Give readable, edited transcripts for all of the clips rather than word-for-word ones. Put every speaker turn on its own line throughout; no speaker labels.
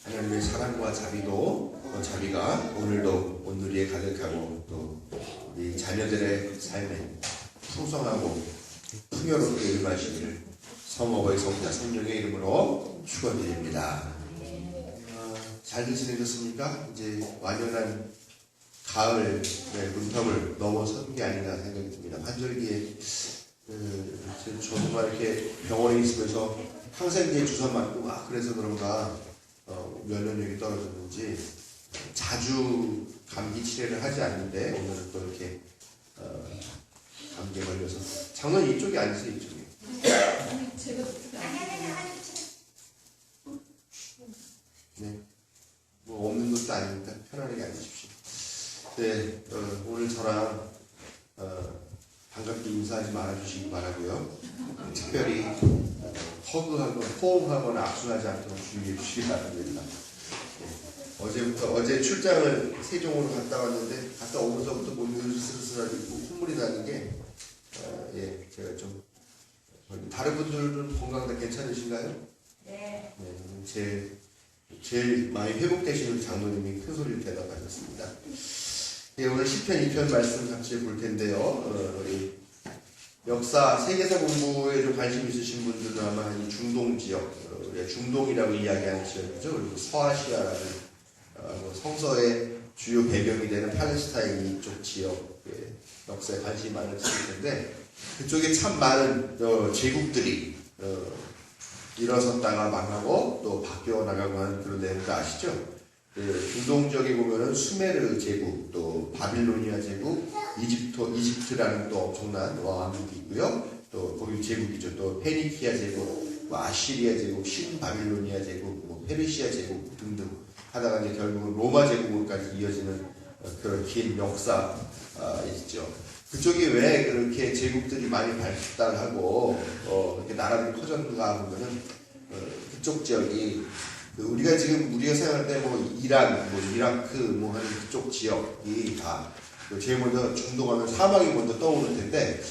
하나님의 사랑과 자비가 오늘도 온누리에 가득하고 또 우리 자녀들의 삶에 풍성하고 풍요롭게 임하시기를 성어의 성자 성령의 이름으로 축원드립니다. 잘들 지내셨습니까? 이제 완연한 가을의 문턱을 넘어선 게 아닌가 생각이 듭니다. 환절기에 저도 막 이렇게 병원에 있으면서 항생제 주사 맞고 그래서 그런가 면역력이 떨어졌는지 자주 감기 치료를 하지 않는데 오늘은 또 이렇게 감기에 걸려서 장난 이쪽이 아니세요? 이쪽이? 네, 뭐 없는 것도 아니니까 편안하게 앉으십시오. 네, 오늘 저랑 반갑게 인사하지 말아주시기 바라고요. 특별히 허그하거나 호응하거나 악수하지 않도록 주의해 주시기 바랍니다. 네, 어제 출장을 세종으로 갔다 왔는데 갔다 오면서부터 몸이 으슬으슬하고 콧물이 나는 게 제가 좀 다른 분들은 건강 다 괜찮으신가요?
네.
제일 많이 회복되신 우리 장로님이 큰 소리를 대답하셨습니다. 오늘 시편 2편 말씀 같이 볼 텐데요. 우리 역사, 세계사 공부에 좀 관심 있으신 분들은 아마 이 중동 지역, 우리가 중동이라고 이야기하는 지역이죠. 그리고 서아시아라는 성서의 주요 배경이 되는 팔레스타인 이쪽 지역의 역사에 관심이 많으실 텐데 그쪽에 참 많은 제국들이 일어섰다가 망하고 또 바뀌어 나가고 하는 그런 내용도 아시죠? 중동 지역에 보면은 수메르 제국, 또 바빌로니아 제국, 이집트라는 또 엄청난 왕국이 있고요. 또 거기 제국이죠. 또 페니키아 제국, 아시리아 제국, 신바빌로니아 제국, 페르시아 제국 등등 하다가 이제 결국은 로마 제국으로까지 이어지는 그런 긴 역사 있죠. 그쪽이 왜 그렇게 제국들이 많이 발달하고 이렇게 나라들이 커졌는가 보면은 그쪽 지역이 우리가 생각할 때 이란, 이라크 하는 그쪽 지역이 다 제일 먼저 중동하면 사막이 먼저 떠오를 텐데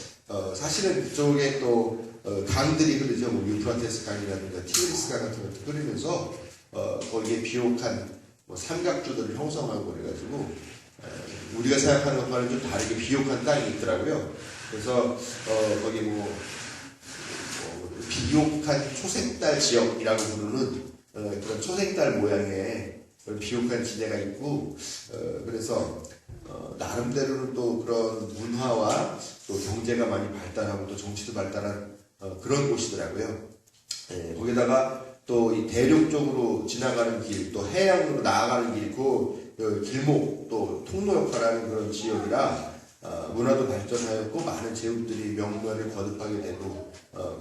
사실은 그쪽에 또 강들이 흐르죠. 유프라테스 강이라든가 티그리스 강 같은 것도 흐르면서 거기에 비옥한 삼각주들을 형성하고 그래가지고 우리가 생각하는 것과는 좀 다르게 비옥한 땅이 있더라고요. 그래서 거기 비옥한 초생달 지역이라고 부르는 그런 초생달 모양의 그런 비옥한 지대가 있고 그래서 나름대로는 또 그런 문화와 또 경제가 많이 발달하고 또 정치도 발달한 그런 곳이더라고요. 거기다가 또 이 대륙 쪽으로 지나가는 길, 또 해양으로 나아가는 길, 그 길목 또 통로 역할을 하는 그런 지역이라 문화도 발전하였고 많은 제국들이 명면을 거듭하게 되고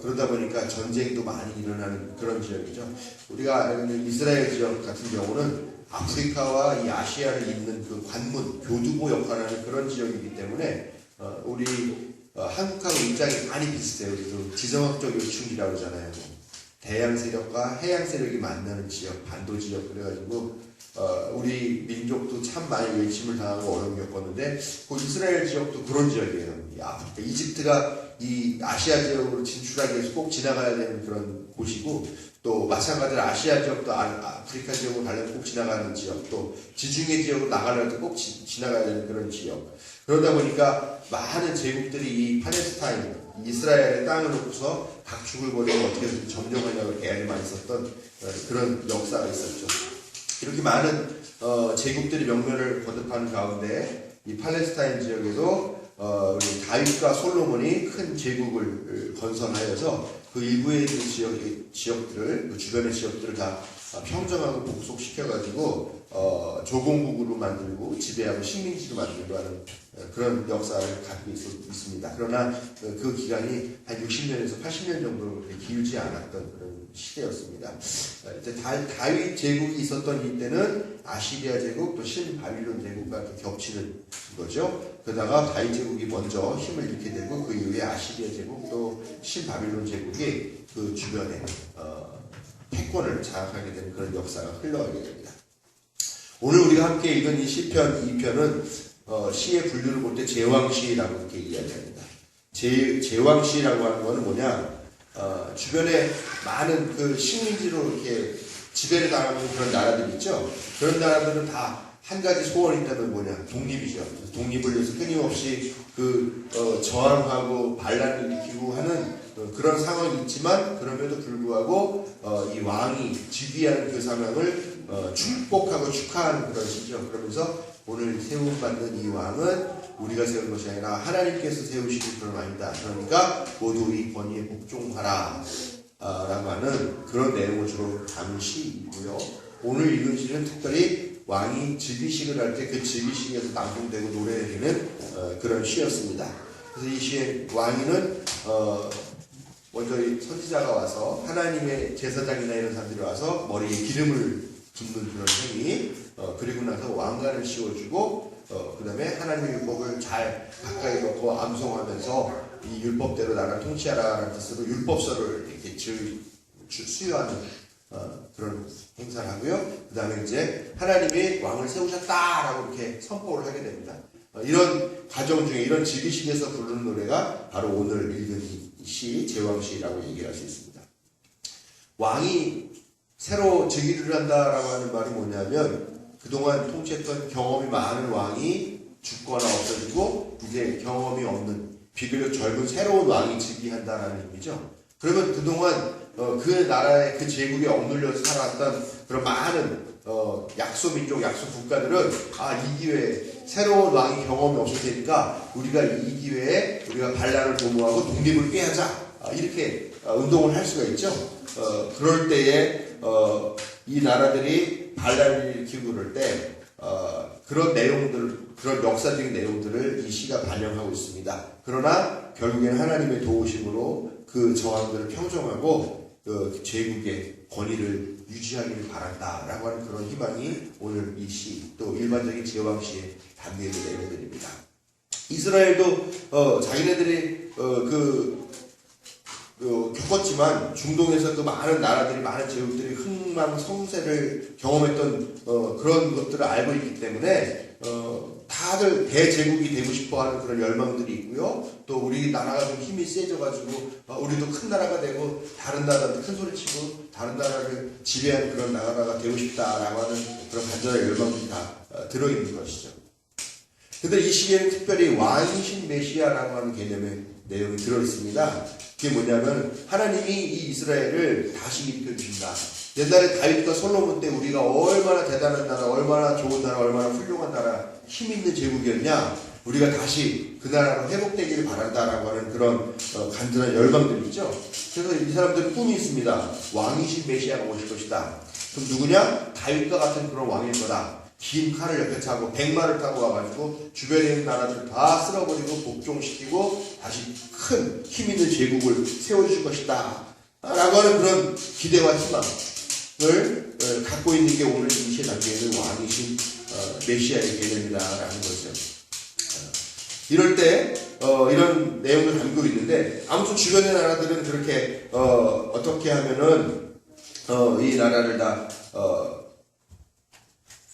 그러다 보니까 전쟁도 많이 일어나는 그런 지역이죠. 우리가 알는 이스라엘 지역 같은 경우는 아프리카와 이 아시아를 잇는 그 관문, 교두보 역할을 하는 그런 지역이기 때문에 우리 한국하고 입장이 많이 비슷해요. 그래서 지정학적 요충지라고 그러잖아요. 대양 세력과 해양 세력이 만나는 지역, 반도 지역 그래가지고 우리 민족도 참 많이 외침을 당하고 어려움 겪었는데 그 이스라엘 지역도 그런 지역이에요. 이 아프리카, 이집트가 이 아시아 지역으로 진출하기 위해서 꼭 지나가야 되는 그런 곳이고 또 마찬가지로 아시아 지역도 아프리카 지역으로 가려면 꼭 지나가는 지역, 또 지중해 지역으로 나가려면 꼭 지나가야 되는 그런 지역. 그러다 보니까 많은 제국들이 이 팔레스타인, 이스라엘의 땅을 놓고서 각축을 벌이고 어떻게든 점령하려고 애를 많이 썼던 그런 역사가 있었죠. 이렇게 많은 제국들이 명면을 거듭하는 가운데 이 팔레스타인 지역에도 우리 다윗과 솔로몬이 큰 제국을 건설하여서 그 일부의 그 지역들을, 그 주변의 지역들을 다 평정하고 복속시켜가지고 조공국으로 만들고 지배하고 식민지로 만들고 하는 그런 역사를 갖고 있습니다. 그러나 그 기간이 한 60년에서 80년 정도로 그렇게 길지 않았던 그런 시대였습니다. 이제 다윗 제국이 있었던 이때는 아시리아 제국 또 신바빌론 제국과 겹치는 거죠. 그러다가 다윗 제국이 먼저 힘을 잃게 되고 그 이후에 아시리아 제국 또 신바빌론 제국이 그 주변에 패권을 장악하게 되는 그런 역사가 흘러가게 됩니다. 오늘 우리가 함께 읽은 이 시편 2편은 시의 분류를 볼 때 제왕시라고 이렇게 이야기합니다. 제왕시라고 하는 것은 뭐냐? 주변에 많은 그 식민지로 이렇게 지배를 당하는 그런 나라들 있죠. 그런 나라들은 다 한 가지 소원이 있다면 뭐냐? 독립이죠. 독립을 위해서 끊임없이 저항하고 반란을 일으키고 하는 그런 상황이 있지만, 그럼에도 불구하고 이 왕이 즉위하는 그 상황을 축복하고 축하하는 그런 시죠. 그러면서 오늘 세움받는 이 왕은 우리가 세운 것이 아니라 하나님께서 세우시는 그런 왕이다. 그러니까 모두 이 권위에 복종하라 라고 하는 그런 내용을 주로 담은 시이고요. 오늘 읽은 시는 특별히 왕이 즉위식을 할 때 그 즉위식에서 낭송되고 노래되는 그런 시였습니다. 그래서 이 시의 왕위는 먼저 이 선지자가 와서, 하나님의 제사장이나 이런 사람들이 와서 머리에 기름을 붓는 그런 행위, 그리고 나서 왕관을 씌워주고, 그 다음에 하나님의 율법을 잘 가까이 놓고 암송하면서 이 율법대로 나라를 통치하라는 뜻으로 율법서를 이렇게 수여하는 그런 행사를 하고요. 그 다음에 이제 하나님이 왕을 세우셨다라고 이렇게 선포를 하게 됩니다. 이런 과정 중에, 이런 즉위식에서 부르는 노래가 바로 오늘 읽은 이 시, 제왕시라고 얘기할 수 있습니다. 왕이 새로 즉위를 한다라고 하는 말이 뭐냐면, 그동안 통치했던 경험이 많은 왕이 죽거나 없어지고 이제 경험이 없는 비교적 젊은 새로운 왕이 즉위한다라는 의미죠. 그러면 그동안 그 나라의 그 제국에 억눌려서 살아왔던 그런 많은 약소민족, 약소국가들은 이 기회에 새로운 왕이 경험이 없을 테니까 우리가 이 기회에 우리가 반란을 도모하고 독립을 꾀하자, 이렇게 운동을 할 수가 있죠. 그럴 때에 이 나라들이 반란을 일으키고 그럴 때 그런 내용들, 그런 역사적인 내용들을 이 시가 반영하고 있습니다. 그러나 결국에는 하나님의 도우심으로 그 저항들을 평정하고 그 제국의 권위를 유지하기를 바란다라고 하는 그런 희망이 오늘 이 시, 또 일반적인 제왕시에 담겨있는 내용들입니다. 이스라엘도 자기네들이 겪었지만, 중동에서 그 많은 나라들이, 많은 제국들이 흥망성쇠를 경험했던 그런 것들을 알고 있기 때문에 다들 대제국이 되고 싶어하는 그런 열망들이 있고요. 또 우리나라가 좀 힘이 세져가지고 우리도 큰 나라가 되고 다른 나라한테 큰 소리 치고 다른 나라를 지배하는 그런 나라가 되고 싶다라고 하는 그런 간절한 열망들이 다 들어있는 것이죠. 근데 이 시기에는 특별히 왕이신 메시아라고 하는 개념의 내용이 들어있습니다. 그게 뭐냐면, 하나님이 이 이스라엘을 다시 일으켜주신다. 옛날에 다윗과 솔로몬 때 우리가 얼마나 대단한 나라, 얼마나 좋은 나라, 얼마나 훌륭한 나라, 힘있는 제국이었냐, 우리가 다시 그 나라로 회복되기를 바란다라고 하는 그런 간절한 열망들이 있죠. 그래서 이 사람들은 꿈이 있습니다. 왕이신 메시아가 오실 것이다. 그럼 누구냐? 다윗과 같은 그런 왕일 거다. 긴 칼을 옆에 차고 100마를 타고 와가지고 주변에 있는 나라들 다 쓸어버리고 복종시키고 다시 큰 힘있는 제국을 세워줄 것이다 라고 하는 그런 기대와 희망을 갖고 있는 게 오늘 이 시에 담겨있는 왕이신 메시아의 개념이다라는 거죠. 이럴 때 이런 내용을 담고 있는데, 아무튼 주변의 나라들은 그렇게 어떻게 하면은 이 나라를 다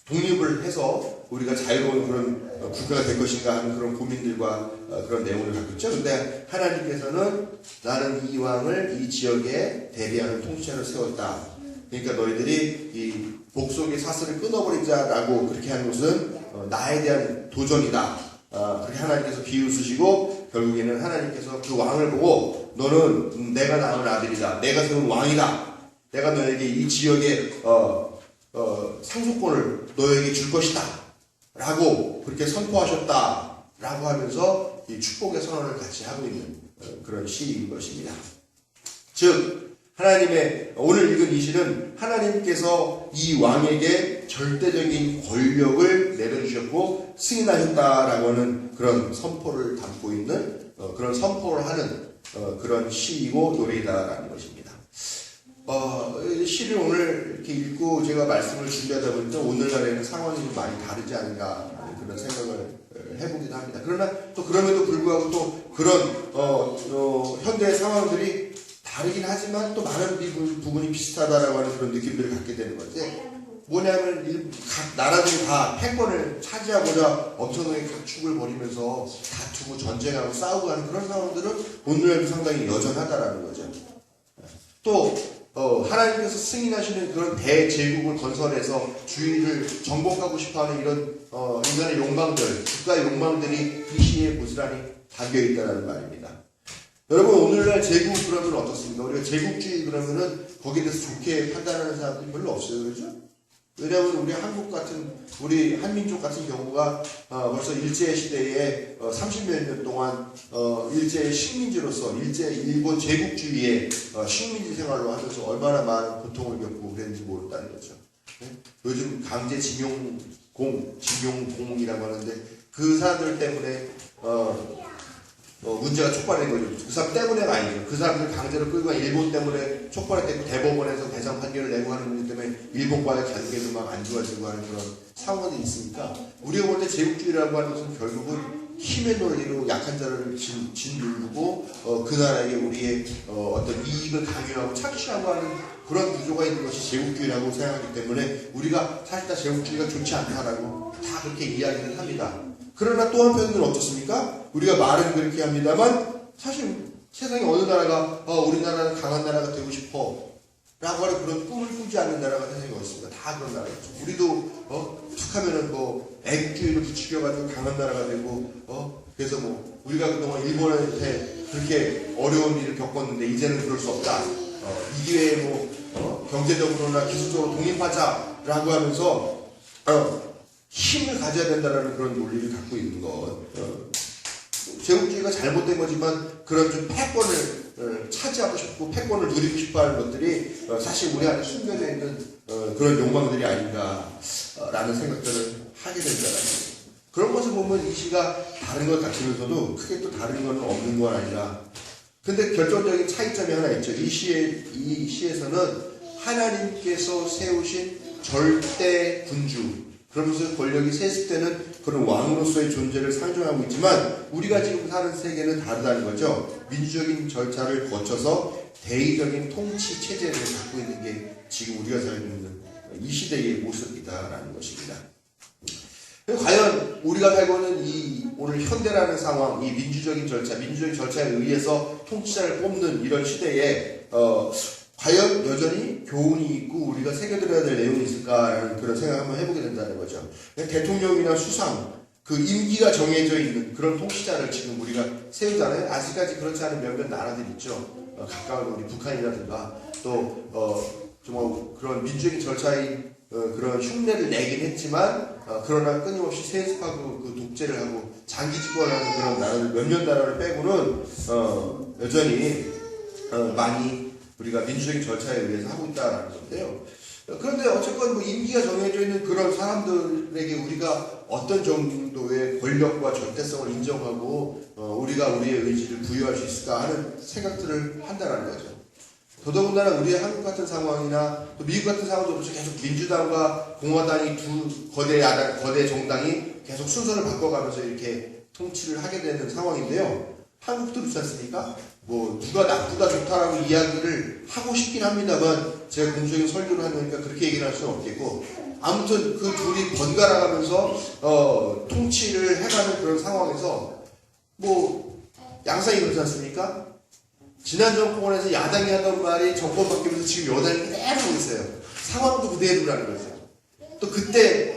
독립을 해서 우리가 자유로운 그런 국가가 될 것인가 하는 그런 고민들과 그런 내용을 갖고 있죠. 근데 하나님께서는 나는 이 왕을 이 지역에 대비하는 통치자를 세웠다. 그러니까 너희들이 이 복속의 사슬을 끊어버리자라고 그렇게 하는 것은 나에 대한 도전이다. 그렇게 하나님께서 비웃으시고 결국에는 하나님께서 그 왕을 보고 너는 내가 낳은 아들이다. 내가 세운 왕이다. 내가 너에게 이 지역에 상속권을 너에게 줄 것이다 라고 그렇게 선포하셨다 라고 하면서 이 축복의 선언을 같이 하고 있는 그런 시인 것입니다. 즉 하나님의, 오늘 읽은 이 시는 하나님께서 이 왕에게 절대적인 권력을 내려주셨고 승인하셨다라고 하는 그런 선포를 담고 있는 그런 선포를 하는 그런 시이고 노래이다라는 것입니다. 시를 오늘 이렇게 읽고 제가 말씀을 준비하다 보니까 오늘날에는 상황이 좀 많이 다르지 않은가 하는 그런 생각을 해보기도 합니다. 그러나 또 그럼에도 불구하고 또 그런 현대의 상황들이 다르긴 하지만 또 많은 부분이 비슷하다라고 하는 그런 느낌들을 갖게 되는 거지. 뭐냐면 각 나라들이 다 패권을 차지하고자 엄청나게 각축을 벌이면서 다투고 전쟁하고 싸우고 하는 그런 상황들은 오늘날도 상당히 여전하다라는 거죠. 또 하나님께서 승인하시는 그런 대제국을 건설해서 주위를 정복하고 싶어하는 이런 인간의 욕망들, 국가의 욕망들이 이 시에 고스란히 담겨있다는 말입니다. 여러분, 오늘날 제국 그러면 어떻습니까? 우리가 제국주의 그러면은 거기에 대해서 좋게 판단하는 사람들이 별로 없어요. 그렇죠? 왜냐하면 우리 한국 같은, 우리 한민족 같은 경우가 벌써 일제시대에 30몇 년 동안 일제 식민지로서 일본 제국주의의 식민지 생활로 하면서 얼마나 많은 고통을 겪고 그랬는지 모른다는 거죠. 요즘 징용공이라고 하는데 그 사람들 때문에 문제가 촉발된 거죠. 그 사람 때문에가 아니죠. 그 사람들 강제로 끌고 간 일본 때문에 촉발했고 대법원에서 대상 판결을 내고 하는 문제 때문에 일본과의 관계도 막 안 좋아지고 하는 그런 상황이 있으니까 우리가 볼 때 제국주의라고 하는 것은 결국은 힘의 논리로 약한 자를 짓누르고 그 나라에게 우리의 어떤 이익을 강요하고 착취하고 하는 그런 구조가 있는 것이 제국주의라고 생각하기 때문에 우리가 사실 다 제국주의가 좋지 않다라고 다 그렇게 이야기를 합니다. 그러나 또 한편은 어떻습니까? 우리가 말은 그렇게 합니다만 사실 세상에 어느 나라가 우리나라는 강한 나라가 되고 싶어 라고 하는 그런 꿈을 꾸지 않는 나라가 세상에 없습니다. 다 그런 나라겠죠. 우리도 툭하면은 애국주의를 부추겨가지고 강한 나라가 되고 그래서 우리가 그동안 일본한테 그렇게 어려운 일을 겪었는데 이제는 그럴 수 없다. 이 기회에 경제적으로나 기술적으로 독립하자라고 하면서 힘을 가져야 된다는 그런 논리를 갖고 있는 것. 제국주의가 잘못된 거지만 그런 좀 패권을 차지하고 싶고 패권을 누리고 싶어 하는 것들이 사실 우리 안에 숨겨져 있는 그런 욕망들이 아닌가라는 생각들을 하게 된다는 그런 것을 보면 이 시가 다른 것 같으면서도 크게 또 다른 건 없는 건 아니라 근데 결정적인 차이점이 하나 있죠. 이 시에서는 하나님께서 세우신 절대 군주 그러면서 권력이 세습되는 그런 왕으로서의 존재를 상징하고 있지만 우리가 지금 사는 세계는 다르다는 거죠. 민주적인 절차를 거쳐서 대의적인 통치 체제를 갖고 있는 게 지금 우리가 살고 있는 이 시대의 모습이다라는 것입니다. 과연 우리가 살고 있는 이 오늘 현대라는 상황, 이 민주적인 절차에 의해서 통치자를 뽑는 이런 시대에 과연 여전히 교훈이 있고 우리가 새겨들어야 될 내용이 있을까라는 그런 생각을 한번 해보게 된다는 거죠. 대통령이나 수상, 그 임기가 정해져 있는 그런 통치자를 지금 우리가 세우잖아요. 아직까지 그렇지 않은 몇몇 나라들 있죠. 가까운 우리 북한이라든가 또 정말 그런 민주적인 절차의 그런 흉내를 내긴 했지만 그러나 끊임없이 세습하고 그 독재를 하고 장기 집권하는 그런 나라들 몇몇 나라를 빼고는 여전히 많이 우리가 민주적인 절차에 의해서 하고 있다는 건데요. 그런데 어쨌건 임기가 정해져 있는 그런 사람들에게 우리가 어떤 정도의 권력과 절대성을 인정하고 우리가 우리의 의지를 부여할 수 있을까 하는 생각들을 한다는 거죠. 더더군다나 우리 한국 같은 상황이나 또 미국 같은 상황도 그렇죠. 계속 민주당과 공화당이 두 거대 정당이 계속 순서를 바꿔가면서 이렇게 통치를 하게 되는 상황인데요. 한국도 그렇지 않습니까? 누가 나쁘다 좋다라고 이야기를 하고 싶긴 합니다만 제가 공적인 설교를 하니까 그렇게 얘기를 할 수는 없겠고 아무튼 그 둘이 번갈아 가면서 통치를 해가는 그런 상황에서 양상이 그렇지 않습니까? 지난 정권에서 야당이 하던 말이 정권 바뀌면서 지금 여당이 그대로 하고 있어요. 상황도 그대로라는 거죠. 또 그때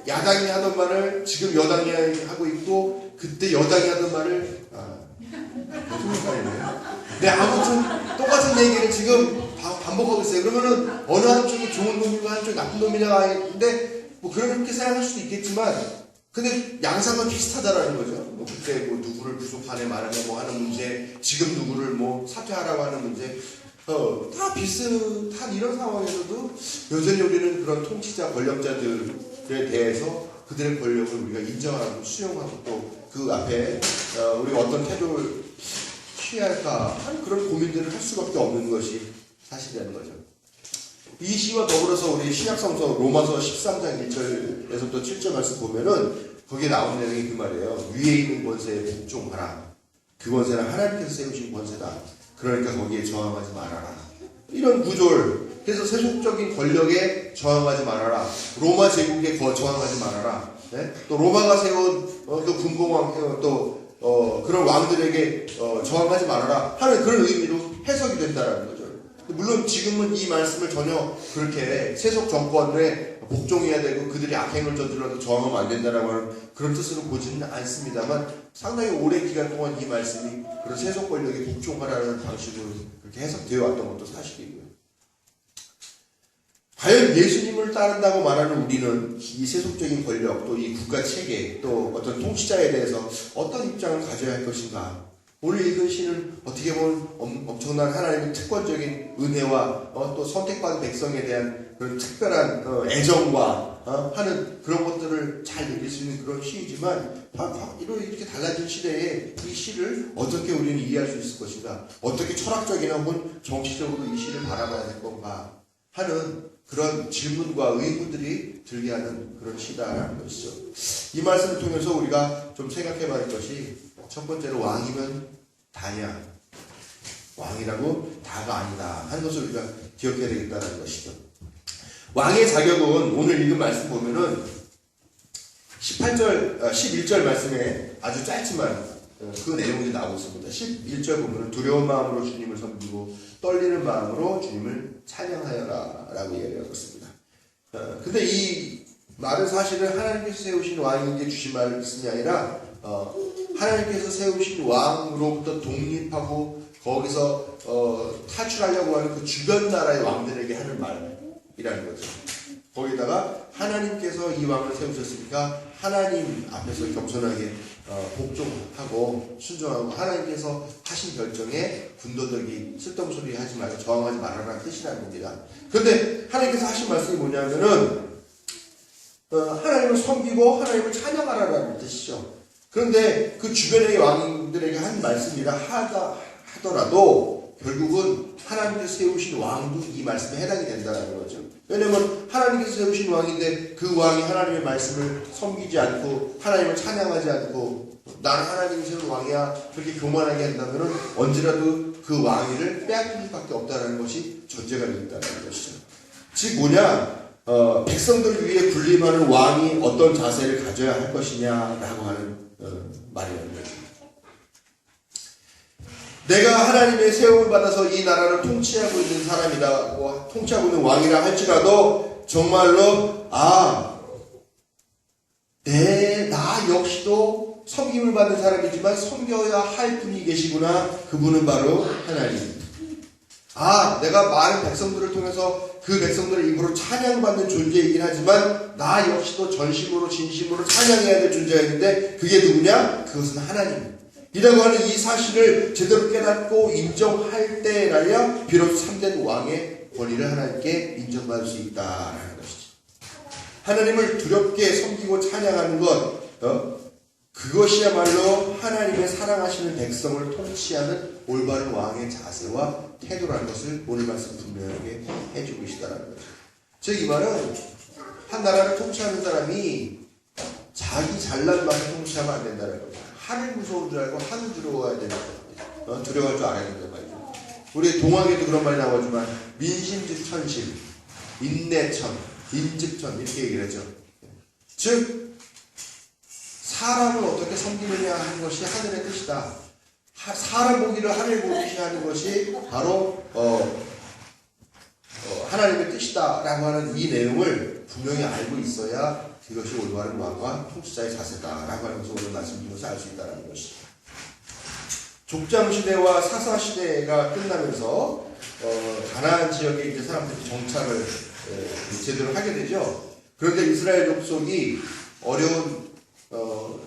야당이 하던 말을 지금 여당이 하고 있고 그때 여당이 하던 말을 무슨 헷갈리네요. 네, 아무튼 똑같은 얘기를 지금 반복하고 있어요. 그러면은 어느 한쪽이 좋은 놈이고 한쪽이 나쁜 놈이냐가 아닌데 그렇게 생각할 수도 있겠지만 근데 양상은 비슷하다라는 거죠. 그때 누구를 부속하네 말하네 하는 문제, 지금 누구를 사퇴하라고 하는 문제, 다 비슷한 이런 상황에서도 여전히 우리는 그런 통치자 권력자들에 대해서 그들의 권력을 우리가 인정하고 수용하고 또 그 앞에 우리가 어떤 태도를 취할까 하는 그런 고민들을 할 수밖에 없는 것이 사실이라는 거죠. 이 시와 더불어서 우리 신약성서 로마서 13장 1절에서부터 7절 말씀 보면은 거기에 나온 내용이 그 말이에요. 위에 있는 권세에 복종하라. 그 권세는 하나님께서 세우신 권세다. 그러니까 거기에 저항하지 말아라. 이런 구조를 그래서 세속적인 권력에 저항하지 말아라. 로마 제국에 저항하지 말아라. 네? 또 로마가 세운 또 군공왕 또 그런 왕들에게 저항하지 말아라 하는 그런 의미로 해석이 된다는 거죠. 물론 지금은 이 말씀을 전혀 그렇게 세속 정권에 복종해야 되고 그들이 악행을 저질러도 저항하면 안 된다라고 하는 그런 뜻으로 보지는 않습니다만 상당히 오랜 기간 동안 이 말씀이 그런 세속 권력에 복종하라는 방식으로 그렇게 해석되어 왔던 것도 사실이고요. 과연 예수님을 따른다고 말하는 우리는 이 세속적인 권력 또 이 국가 체계 또 어떤 통치자에 대해서 어떤 입장을 가져야 할 것인가? 오늘 읽은 시는 어떻게 보면 엄청난 하나님의 특권적인 은혜와 또 선택받은 백성에 대한 그런 특별한 애정과 하는 그런 것들을 잘 느낄 수 있는 그런 시이지만 이렇게 달라진 시대에 이 시를 어떻게 우리는 이해할 수 있을 것인가, 어떻게 철학적이나 혹은 정치적으로 이 시를 바라봐야 될 건가 하는 그런 질문과 의문들이 들게 하는 그런 시다라는 것이죠. 이 말씀을 통해서 우리가 좀 생각해 봐야 할 것이 첫 번째로 왕이면 다냐, 왕이라고 다가 아니다 하는 것을 우리가 기억해야 되겠다는 것이죠. 왕의 자격은 오늘 읽은 말씀 보면은 11절 말씀에 아주 짧지만 그 내용이 나오고 있습니다. 11절 보면은 두려운 마음으로 주님을 섬기고 떨리는 마음으로 주님을 찬양하여라 라고 이야기하고 있습니다. 근데 이 말은 사실은 하나님께서 세우신 왕에게 주신 말씀이 아니라 하나님께서 세우신 왕으로부터 독립하고 거기서 탈출하려고 하는 그 주변 나라의 왕들에게 하는 말이라는 거죠. 거기다가 하나님께서 이 왕을 세우셨으니까 하나님 앞에서 겸손하게 복종하고 순종하고 하나님께서 하신 결정에 군더더기 쓸데없는 소리 하지 말고 저항하지 말아라는 뜻이라는 겁니다. 그런데 하나님께서 하신 말씀이 뭐냐면은 하나님을 섬기고 하나님을 찬양하라는 뜻이죠. 그런데 그 주변의 왕들에게 한 말씀이라 하더라도 결국은 하나님께서 세우신 왕도 이 말씀에 해당이 된다는 거죠. 왜냐하면 하나님께서 세우신 왕인데 그 왕이 하나님의 말씀을 섬기지 않고 하나님을 찬양하지 않고 나는 하나님이 세운 왕이야 그렇게 교만하게 한다면 언제라도 그 왕위를 빼앗길 수밖에 없다는 것이 전제가 되겠다는 것이죠. 즉 뭐냐, 백성들 위에 군림하는 왕이 어떤 자세를 가져야 할 것이냐라고 하는 말이라는 거죠. 내가 하나님의 세움을 받아서 이 나라를 통치하고 있는 사람이다, 통치하고 있는 왕이라 할지라도 정말로 나 역시도 섬김을 받는 사람이지만 섬겨야 할 분이 계시구나. 그분은 바로 하나님. 내가 많은 백성들을 통해서 그 백성들의 입으로 찬양받는 존재이긴 하지만 나 역시도 전심으로 진심으로 찬양해야 될 존재가 있는데 그게 누구냐? 그것은 하나님 이라고 하는 이 사실을 제대로 깨닫고 인정할 때라야 비로소 참된 왕의 권위를 하나님께 인정받을 수 있다라는 것이죠. 하나님을 두렵게 섬기고 찬양하는 것, 그것이야말로 하나님의 사랑하시는 백성을 통치하는 올바른 왕의 자세와 태도라는 것을 오늘 말씀 분명하게 해주고 계시다는 거죠. 즉 이 말은 한 나라를 통치하는 사람이 자기 잘난 맛을 통치하면 안 된다는 거죠. 하늘 무서운 줄 알고 하늘 두려워야 되는 거죠. 두려워할 줄 알아야 된단 말이죠. 우리 동화에도 그런 말이 나오지만 민심즉천심, 인내천, 인즉천 이렇게 얘기를 하죠. 즉 사람을 어떻게 섬기느냐 하는 것이 하늘의 뜻이다. 사람 보기를 하늘 보듯이 하는 것이 바로 하나님의 뜻이다 라고 하는 이 내용을 분명히 알고 있어야 그것이 올바른 왕과 통치자의 자세다라고 하는 것을 오늘 말씀 통해서 알 수 있다는 것이죠. 족장시대와 사사시대가 끝나면서 가나안 지역에 이제 사람들이 정착을 제대로 하게 되죠. 그런데 이스라엘 족속이 어려운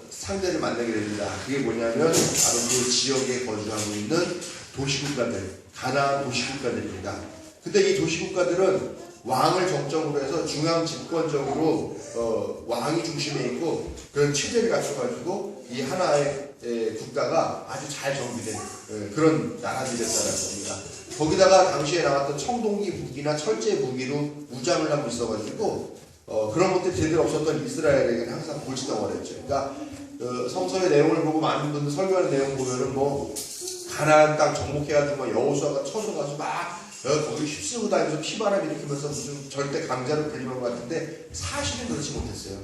상대를 만나게 됩니다. 그게 뭐냐면 바로 그 지역에 거주하고 있는 도시국가들, 가나안 도시국가들입니다. 근데 이 도시국가들은 왕을 정점으로 해서 중앙 집권적으로 왕이 중심에 있고 그런 체제를 갖춰가지고 이 하나의 국가가 아주 잘 정비된 그런 나라들이었다는 겁니다. 거기다가 당시에 나왔던 청동기 무기나 철제 무기로 무장을 하고 있어가지고 그런 것들이 제대로 없었던 이스라엘에게는 항상 골칫덩어리였죠. 그러니까 성서의 내용을 보고 많은 분들 설교하는 내용 보면은 뭐 가나안 땅 정복해가지고 여호수아가 쳐들어가서 막 거기 휩쓸고 다니면서 피바람 일으키면서 무슨 절대 강자로 불리는 것 같은데 사실은 그렇지 못했어요.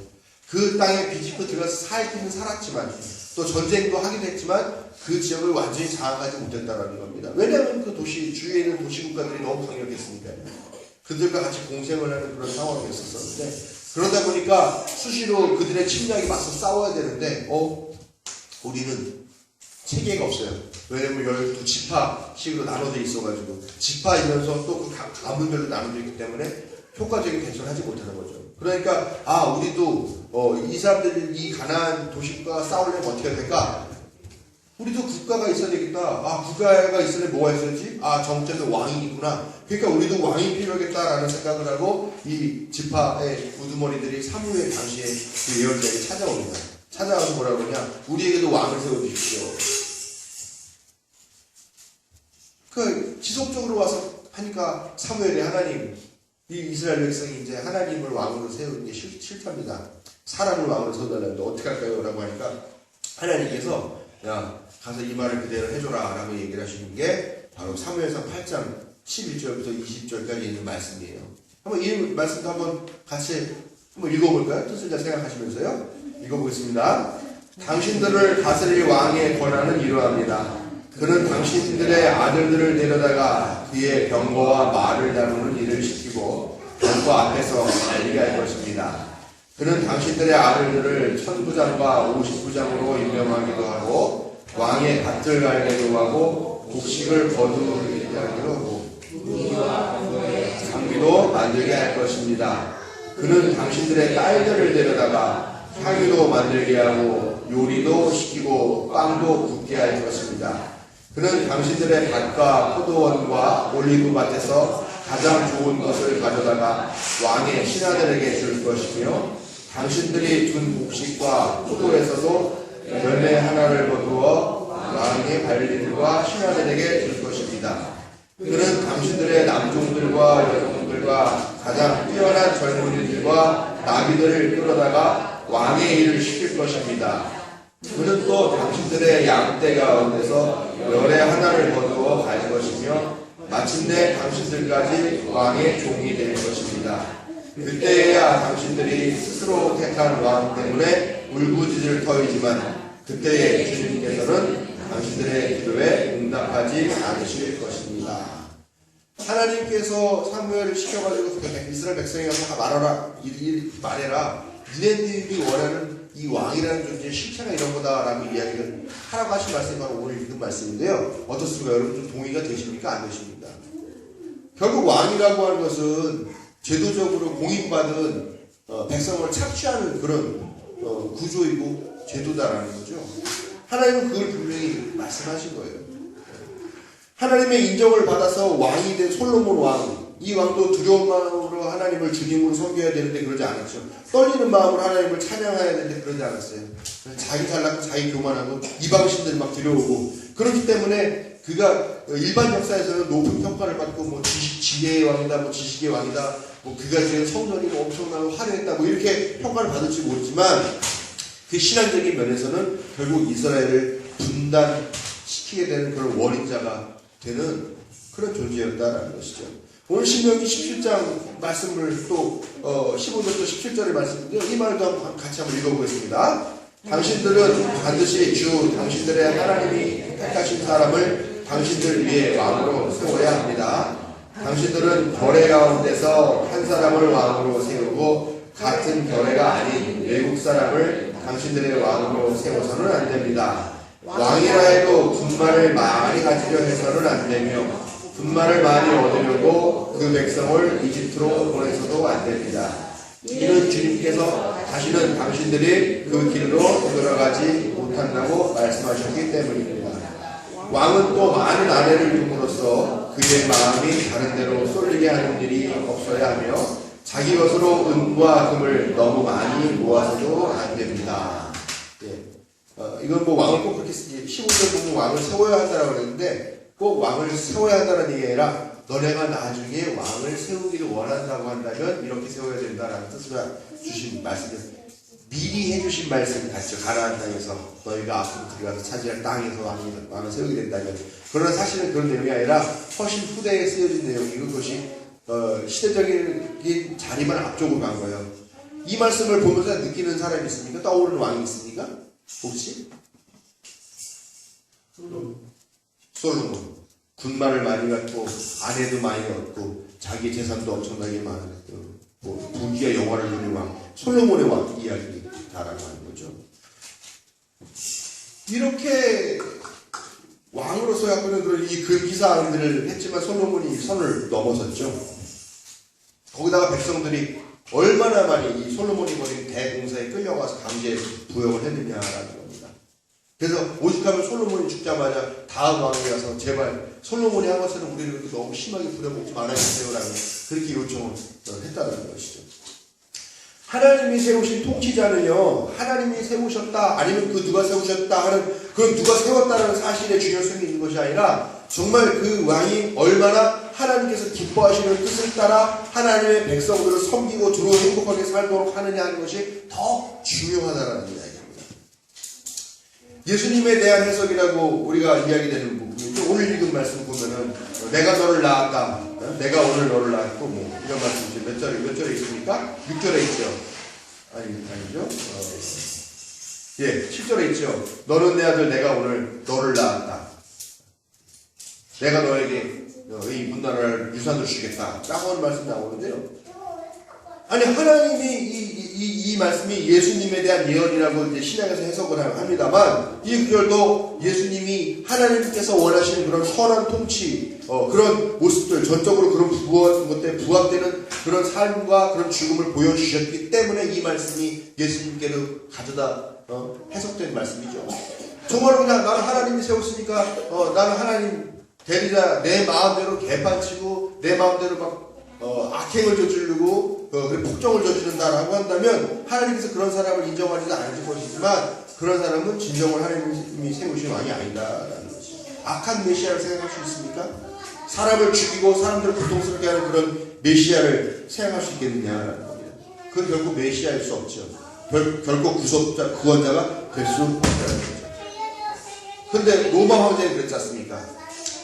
그 땅에 비집고 들어가서 살기는 살았지만 또 전쟁도 하기도 했지만 그 지역을 완전히 장악하지 못했다는 겁니다. 왜냐하면 그 도시 주위에 있는 도시국가들이 너무 강력했으니까요. 그들과 같이 공생을 하는 그런 상황이었었는데 그러다 보니까 수시로 그들의 침략에 맞서 싸워야 되는데 우리는 체계가 없어요. 왜냐면 12지파식으로 나눠져 있어가지고 지파이면서 또 그 가문별로 나눠져 있기 때문에 효과적인 대처를 하지 못하는 거죠. 그러니까 우리도 이 사람들이 이 가나안 도시국가가 싸우려면 어떻게 해야 될까? 우리도 국가가 있어야 되겠다. 국가가 있으려면 뭐가 있어야지? 정체는 왕이 있구나. 그러니까 우리도 왕이 필요하겠다라는 생각을 하고 이 지파의 우두머리들이 사무엘 당시에 그 예언자에게 찾아옵니다. 찾아와서 뭐라고 그러냐? 우리에게도 왕을 세워주십시오. 지속적으로 와서 하니까 사무엘이 하나님, 이 이스라엘 백성이 이제 하나님을 왕으로 세우는 게 싫답니다. 사람을 왕으로 세워달라는데 어떻게 할까요? 라고 하니까 하나님께서 야, 가서 이 말을 그대로 해줘라 라고 얘기를 하시는 게 바로 사무엘상 8장 11절부터 20절까지 있는 말씀이에요. 한번 이 말씀도 한번 같이 한번 읽어볼까요? 뜻을 잘 생각하시면서요. 읽어보겠습니다. 당신들을 다스릴 왕의 권한은 이러합니다. 그는 당신들의 아들들을 데려다가 그의 병거와 말을 다루는 일을 시키고 병거 앞에서 달리게 할 것입니다. 그는 당신들의 아들들을 천부장과 50부장으로 임명하기도 하고 왕의 밭을 갈기도 하고 곡식을 거두게 하기도 하고 장비도 만들게 할 것입니다. 그는 당신들의 딸들을 데려다가 향유도 만들게 하고 요리도 시키고 빵도 굽게 할 것입니다. 그는 당신들의 밭과 포도원과 올리브 밭에서 가장 좋은 것을 가져다가 왕의 신하들에게 줄 것이며 당신들이 준 곡식과 포도에서도 열매 하나를 거두어 왕의 관리들과 신하들에게 줄 것입니다. 그는 당신들의 남종들과 여종들과 가장 뛰어난 젊은이들과 나귀들을 끌어다가 왕의 일을 시킬 것입니다. 그는 또 당신들의 양떼 가운데서 열의 하나를 거두어 갈 것이며 마침내 당신들까지 왕의 종이 될 것입니다. 그때에야 당신들이 스스로 택한 왕 때문에 울부짖을 터이지만 그때에 주님께서는 당신들의 기도에 응답하지 않으실 것입니다. 하나님께서 사무엘을 시켜가지고 이스라엘 백성에게 말해라. 니네들이 원하는 이 왕이라는 존재의 실체가 이런 거다라고 이야기를 하라고 하신 말씀이 바로 오늘 읽은 말씀인데요. 어떻습니까? 여러분 좀 동의가 되십니까? 안 되십니까? 결국 왕이라고 하는 것은 제도적으로 공인받은 백성을 착취하는 그런 구조이고 제도다라는 거죠. 하나님은 그걸 분명히 말씀하신 거예요. 하나님의 인정을 받아서 왕이 된 솔로몬 왕, 이 왕도 두려운 마음으로 하나님을 주님으로 섬겨야 되는데 그러지 않았죠. 떨리는 마음으로 하나님을 찬양해야 되는데 그러지 않았어요. 자기 잘났고 자기 교만하고 이방신들 막 들여오고 그렇기 때문에 그가 일반 역사에서는 높은 평가를 받고 뭐 지혜의 왕이다, 뭐 지식의 왕이다, 뭐 그가 지은 성전이 엄청나고 화려했다, 뭐 이렇게 평가를 받을지 모르지만 그 신앙적인 면에서는 결국 이스라엘을 분단시키게 되는 그런 원인자가 되는 그런 존재였다라는 것이죠. 오늘 신명기 17장 말씀을 또 15절부터 17절의 말씀인데요. 이 말도 한번 같이 한번 읽어보겠습니다. 당신들은 반드시 주 당신들의 하나님이 택하신 사람을 당신들 위에 왕으로 세워야 합니다. 당신들은 결의 가운데서 한 사람을 왕으로 세우고 같은 결의가 아닌 외국 사람을 당신들의 왕으로 세워서는 안 됩니다. 왕이라 해도 분만을 많이 가지려 해서는 안 되며 분만을 많이 얻으려고 그 백성을 이집트로 보내서도 안 됩니다. 이는 주님께서 다시는 당신들이 그 길로 돌아가지 못한다고 말씀하셨기 때문입니다. 왕은 또 많은 아내를 둠으로써 그의 마음이 다른 데로 쏠리게 하는 일이 없어야 하며 자기 것으로 은과 금을 너무 많이 모아서도 안 됩니다. 이건 뭐 왕을 꼭 그렇게 15절 보면 왕을 세워야 한다고 그랬는데 꼭 왕을 세워야 한다는 얘기 아니라 너네가 나중에 왕을 세우기를 원한다고 한다면 이렇게 세워야 된다라는 뜻을 주신 말씀이었습니다. 미리 해주신 말씀 같죠. 가나안 땅에서 너희가 앞으로 들어가서 차지할 땅에서 왕을 세우게 된다면. 그러나 사실은 그런 내용이 아니라 훨씬 후대에 쓰여진 내용이고 그것이 시대적인 자리만 앞쪽으로 간 거예요. 이 말씀을 보면서 느끼는 사람이 있습니까? 떠오르는 왕이 있습니까? 혹시? 솔로몬. 군마를 많이 갖고 아내도 많이 얻고 자기 재산도 엄청나게 많았고 뭐 부귀와 영화를 누린 왕 솔로몬의 왕 이야기다라고 하는 거죠. 이렇게 왕으로서 갖고는 그런 이 금기사항들을 했지만 솔로몬이 선을 넘어섰죠. 거기다가 백성들이 얼마나 많이 이 솔로몬이 벌인 대공사에 끌려가서 강제 부역을 했느냐라는 겁니다. 그래서 오죽하면 솔로몬이 죽자마자 다음 왕이 와서 제발 솔로몬이 한 것처럼 우리를 그렇게 너무 심하게 부려먹지 말아주세요라고 그렇게 요청을 했다는 것이죠. 하나님이 세우신 통치자는요, 하나님이 세우셨다 아니면 그 누가 세우셨다 하는 그 누가 세웠다는 사실의 중요성이 있는 것이 아니라 정말 그 왕이 얼마나 하나님께서 기뻐하시는 뜻을 따라 하나님의 백성들을 섬기고 주로 행복하게 살도록 하느냐 하는 것이 더 중요하다는 이야기입니다. 예수님에 대한 해석이라고 우리가 이야기되는 부분이죠. 오늘 읽은 말씀 보면은 내가 너를 낳았다, 내가 오늘 너를 낳았고 뭐 이런 말씀이죠. 몇 절에 있습니까? 6절에 있죠. 아니죠. 7절에 있죠. 너는 내 아들 내가 오늘 너를 낳았다. 내가 너에게 이 문나라를 유산으로 주겠다 라고 하는 말씀이 나오는데요. 아니 하나님이 이 말씀이 예수님에 대한 예언이라고 이제 신약에서 해석을 합니다만 이 구절도 예수님이 하나님께서 원하시는 그런 선한 통치 그런 모습들 전적으로 그런 것들에 부합되는 그런 삶과 그런 죽음을 보여주셨기 때문에 이 말씀이 예수님께로 가져다 해석된 말씀이죠. 정말로 그냥 나는 하나님이 세웠으니까 나는 하나님 대리자 내 마음대로 개판치고 내 마음대로 막 악행을 저지르고 폭정을 저지른다라고 한다면 하나님께서 그런 사람을 인정하지도 않을 것이지만 그런 사람은 진정으로 하나님이 세우신 왕이 아니다라는 것이. 악한 메시아를 생각할 수 있습니까? 사람을 죽이고 사람들을 고통스럽게 하는 그런 메시아를 생각할 수 있겠느냐라는 겁니다. 그건 결국 메시아일 수 없죠. 결코 구원자가 될 수 없다는 거죠. 그런데 로마 황제는 그랬지 않습니까?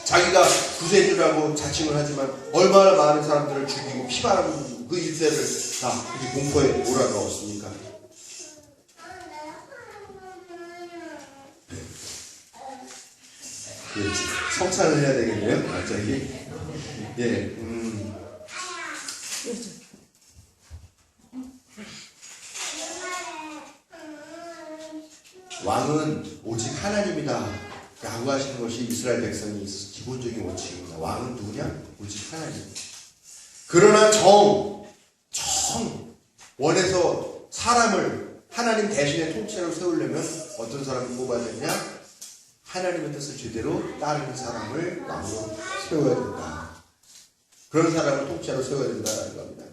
자기가 구세주라고 자칭을 하지만 얼마나 많은 사람들을 죽이고 피바라는 그 일대를 다 그렇게 공포에 몰아넣었습니까? 성찬을 해야 되겠네요, 갑자기. 왕은 오직 하나님이다 라고 하시는 것이 이스라엘 백성이 있어서 기본적인 원칙입니다. 왕은 누구냐? 오직 하나님. 그러나 원해서 사람을 하나님 대신에 통치자로 세우려면 어떤 사람을 뽑아야 되냐? 하나님의 뜻을 제대로 따르는 사람을 왕으로 세워야 된다. 그런 사람을 통치자로 세워야 된다는 겁니다.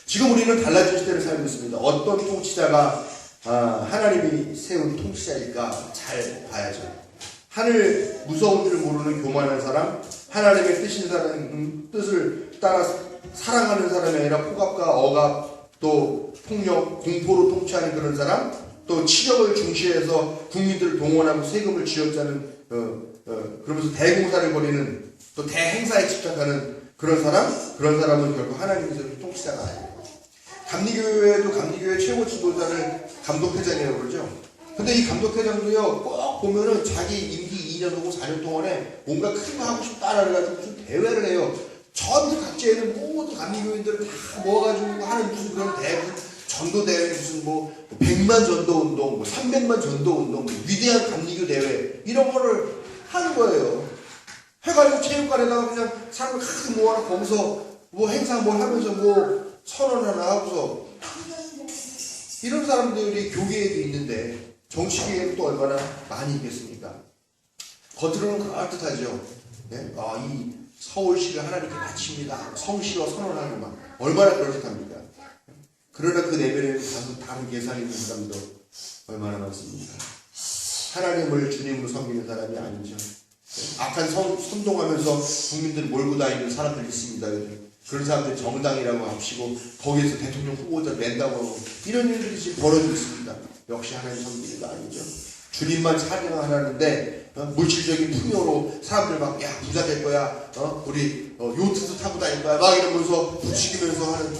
지금 우리는 달라진 시대를 살고 있습니다. 어떤 통치자가 하나님이 세운 통치자일까 잘 봐야죠. 하늘 무서운 줄 모르는 교만한 사람, 하나님의 뜻을 따라 사랑하는 사람이 아니라 폭압과 억압, 또 폭력, 공포로 통치하는 그런 사람, 또 치력을 중시해서 국민들을 동원하고 세금을 쥐어짜는 그러면서 대공사를 벌이는 또 대행사에 집착하는 그런 사람은 결국 하나님께서 통치자가 아니에요. 감리교회도 감리교회 최고 지도자를 감독회장이라고 그러죠. 근데 이 감독회장도요, 꼭 보면은 자기 임기 2년 혹은 4년 동안에 뭔가 큰 거 하고 싶다라고 해가지고 무슨 대회를 해요. 전 각지에는 모든 감리교인들을 다 모아가지고 하는 무슨 그런 무슨 전도대회, 무슨 100만 전도운동, 300만 전도운동, 위대한 감리교 대회, 이런 거를 하는 거예요. 해가지고 체육관에다가 그냥 사람을 가득 모아라 거기서 행사 하면서 선언 하나 하고서 이런 사람들이 교계에도 있는데 정치계에는 또 얼마나 많이 있겠습니까? 겉으로는 그럴듯하죠. 네? 이 서울시를 하나님께 바칩니다. 성시와 선언하는 막 얼마나 그럴듯합니까? 그러나 그 내면에는 다른 계산이 있는 사람도 얼마나 많습니까? 하나님을 주님으로 섬기는 사람이 아니죠. 악한 선동하면서 국민들 몰고 다니는 사람들이 있습니다. 그런 사람들이 정당이라고 합치고 거기에서 대통령 후보자 낸다고 하고 이런 일들이 지금 벌어지고 있습니다. 역시 하나님 섬기는 거 아니죠. 주님만 찬양하는데 물질적인 풍요로 사람들 막 부자 될 거야, 우리 요트도 타고 다닐 거야 막 이러면서 부추기면서 하는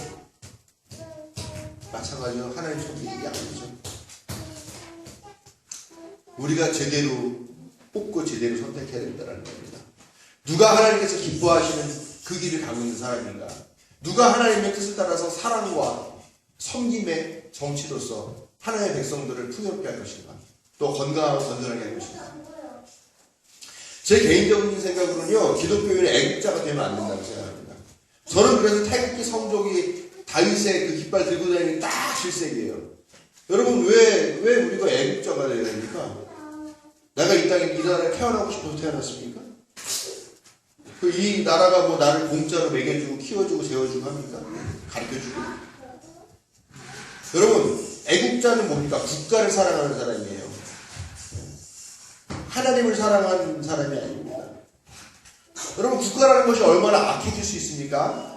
마찬가지로 하나님 손이 이게 아니죠. 우리가 제대로 뽑고 제대로 선택해야 된다는 겁니다. 누가 하나님께서 기뻐하시는 그 길을 가고 있는 사람인가? 누가 하나님의 뜻을 따라서 사랑과 섬김의 정치로서 하나님의 백성들을 풍요롭게 할 것인가? 또 건강하고 건전하게 할 것인가? 제 개인적인 생각으로는요, 기독교인은 애국자가 되면 안 된다고 생각합니다. 저는 그래서 태극기 성족이 다윗의 그 깃발 들고 다니는 딱 실색이에요. 여러분, 왜 우리가 애국자가 되어야 됩니까? 내가 이 땅에 이 나라에 태어나고 싶어서 태어났습니까? 이 나라가 뭐 나를 공짜로 먹여주고 키워주고 재워주고 합니까? 가르쳐주고. 여러분, 애국자는 뭡니까? 국가를 사랑하는 사람이에요. 하나님을 사랑하는 사람이 아닙니다. 여러분, 국가라는 것이 얼마나 악해질 수 있습니까?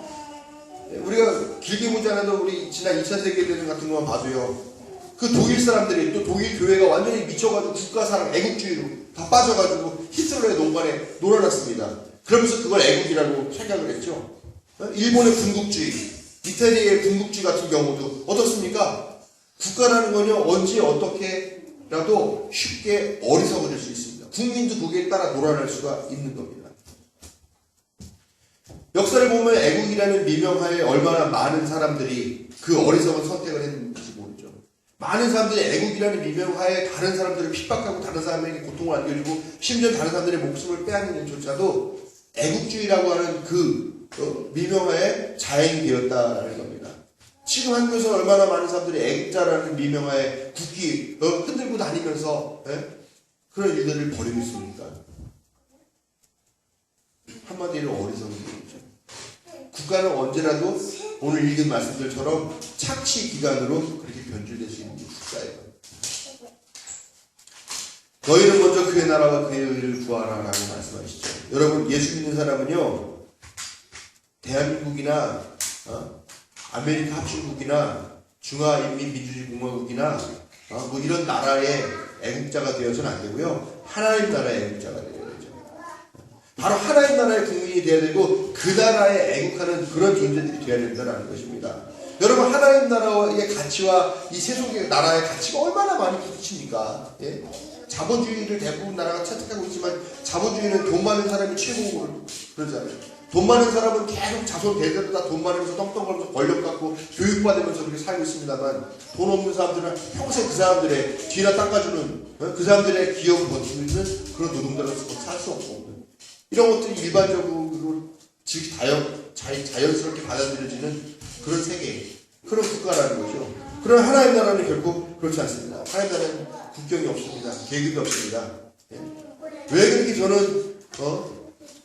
우리가 길게 보지 않아도 우리 지난 2차 세계대전 같은 것만 봐도요, 그 독일 사람들이 또 독일 교회가 완전히 미쳐가지고 국가사랑, 애국주의로 다 빠져가지고 히틀러의 농간에 놀아났습니다. 그러면서 그걸 애국이라고 생각을 했죠. 일본의 군국주의, 이태리의 군국주의 같은 경우도 어떻습니까? 국가라는 건요, 언제 어떻게라도 쉽게 어리석어질 수 있습니다. 국민도 거기에 따라 놀아날 수가 있는 겁니다. 역사를 보면 애국이라는 미명하에 얼마나 많은 사람들이 그 어리석은 선택을 했는지 모르죠. 많은 사람들이 애국이라는 미명하에 다른 사람들을 핍박하고 다른 사람에게 고통을 안겨주고 심지어 다른 사람들의 목숨을 빼앗는 일조차도 애국주의라고 하는 그 미명하에 자행이 되었다라는 겁니다. 지금 한국에서 얼마나 많은 사람들이 애국자라는 미명하에 국기 흔들고 다니면서 그런 일들을 벌이고 있습니까? 한마디로 어리석은 일이죠. 국가는 언제라도 오늘 읽은 말씀들처럼 착취 기간으로 그렇게 변질될 수 있는 게 국가예요. 너희는 먼저 그의 나라와 그의 의를 구하라 라고 말씀하시죠. 여러분, 예수 믿는 사람은요, 대한민국이나 아메리카 합중국이나 중화인민민주주의공화국이나 뭐 이런 나라의 애국자가 되어서는 안 되고요, 하나님 나라의 애국자가 되어야 되죠. 바로 하나님 나라의 국민이 되어야 되고 그 나라에 애국하는 그런 존재들이 되어야 된다는 것입니다. 여러분, 하나님 나라의 가치와 이 세속의 나라의 가치가 얼마나 많이 부딪힙니까? 예? 자본주의를 대부분 나라가 채택하고 있지만 자본주의는 돈 많은 사람이 최고로 그러잖아요. 돈 많은 사람은 계속 자손 대대로 다 돈 많으면서 떵떵거리면서 권력 갖고 교육받으면서 그렇게 살고 있습니다만, 돈 없는 사람들은 평생 그 사람들의 뒤나 닦아주는 그 사람들의 기업을 버티는 그런 노동자로서 살 수 없고, 이런 것들이 일반적으로 자연스럽게 받아들여지는 그런 세계, 그런 국가라는 거죠. 그러나 하나님 나라는 결코 그렇지 않습니다. 하나님 나라는 국경이 없습니다. 계급이 없습니다. 예? 왜 그렇게 저는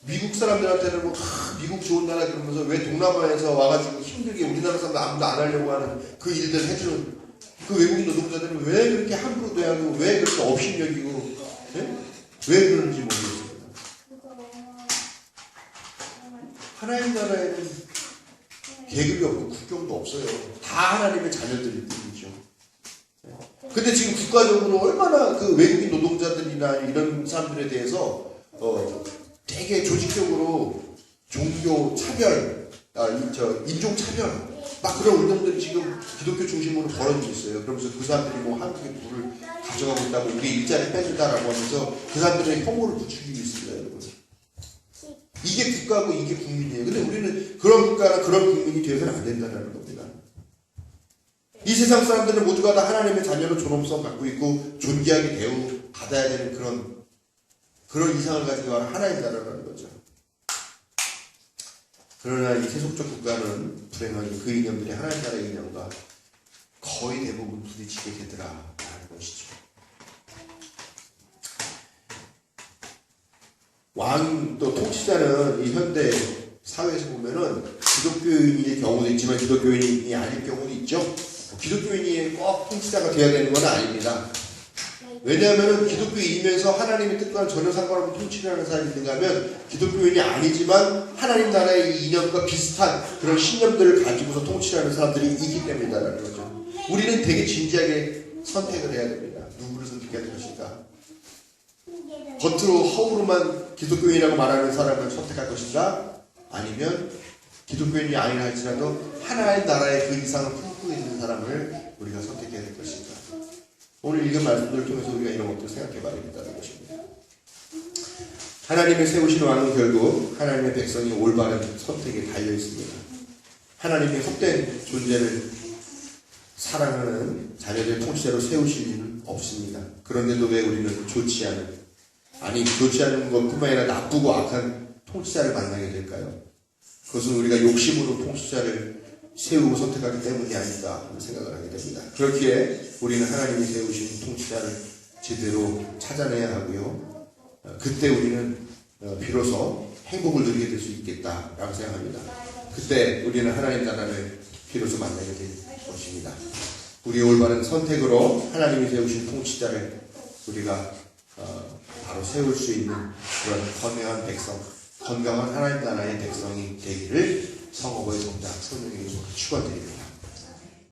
미국 사람들한테는 뭐 미국 좋은 나라 그러면서 왜 동남아에서 와가지고 힘들게 우리나라 사람들 아무도 안 하려고 하는 그 일들을 해주는 그 외국인 노동자들은 왜 그렇게 함부로 대하고 왜 그렇게 업신여기고 왜 그러는지 모르겠습니다. 하나님 나라에는 계급이 없고 국경도 없어요. 다 하나님의 자녀들일 뿐이죠. 근데 지금 국가적으로 얼마나 그 외국인 노동자들이나 이런 사람들에 대해서 되게 조직적으로 종교 차별, 인종 차별, 막 그런 운동들이 지금 기독교 중심으로 벌어지고 있어요. 그러면서 그 사람들이 뭐 한국의 부를 가져가고 있다고, 우리 일자리 빼준다라고 하면서 그 사람들의 혐오를 부추기고 있습니다, 여러분. 이게 국가고 이게 국민이에요. 근데 우리는 그런 국가나 그런 국민이 되어서는 안 된다는 겁니다. 이 세상 사람들은 모두가 다 하나님의 자녀로 존엄성 갖고 있고 존귀하게 대우받아야 되는 그런 이상을 가지고 가는 하나님 나라라는 거죠. 그러나 이 세속적 국가는 불행하게 그 이념들이 하나님 나라의 이념과 거의 대부분 부딪히게 되더라라는 것이죠. 왕 또 통치자는 이 현대 사회에서 보면은 기독교인의 경우도 있지만 기독교인이 아닐 경우도 있죠. 기독교인이 꼭 통치자가 되어야 되는 건 아닙니다. 왜냐하면 기독교인이면서 하나님의 뜻과 전혀 상관없는 통치를 하는 사람이 있는가 하면 기독교인이 아니지만 하나님 나라의 이념과 비슷한 그런 신념들을 가지고서 통치를 하는 사람들이 있기 때문이다라는 거죠. 우리는 되게 진지하게 선택을 해야 됩니다. 누구를 선택해야 될 것인가? 겉으로 허우로만 기독교인이라고 말하는 사람을 선택할 것인가? 아니면 기독교인이 아니라 할지라도 하나의 나라의 그 이상을 품고 있는 사람을 우리가 선택해야 될 것입니다. 오늘 읽은 말씀들을 통해서 우리가 이런 것들을 생각해 봐야 된다는 것입니다. 하나님의 세우신 왕은 결국 하나님의 백성이 올바른 선택에 달려 있습니다. 하나님의 헛된 존재를 사랑하는 자녀들 통치자로 세우실 리는 없습니다. 그런데도 왜 우리는 좋지 않은 것뿐만 아니라 나쁘고 악한 통치자를 만나게 될까요? 그것은 우리가 욕심으로 통치자를 세우고 선택하기 때문이 아닐까 하는 생각을 하게 됩니다. 그렇기에 우리는 하나님이 세우신 통치자를 제대로 찾아내야 하고요. 그때 우리는 비로소 행복을 누리게 될 수 있겠다라고 생각합니다. 그때 우리는 하나님 나라를 비로소 만나게 될 것입니다. 우리 올바른 선택으로 하나님이 세우신 통치자를 우리가 바로 세울 수 있는 그런 건강한 백성, 건강한 하나님 나라의 백성이 되기를 성업의 성장 성령의 이름으로 축원드립니다.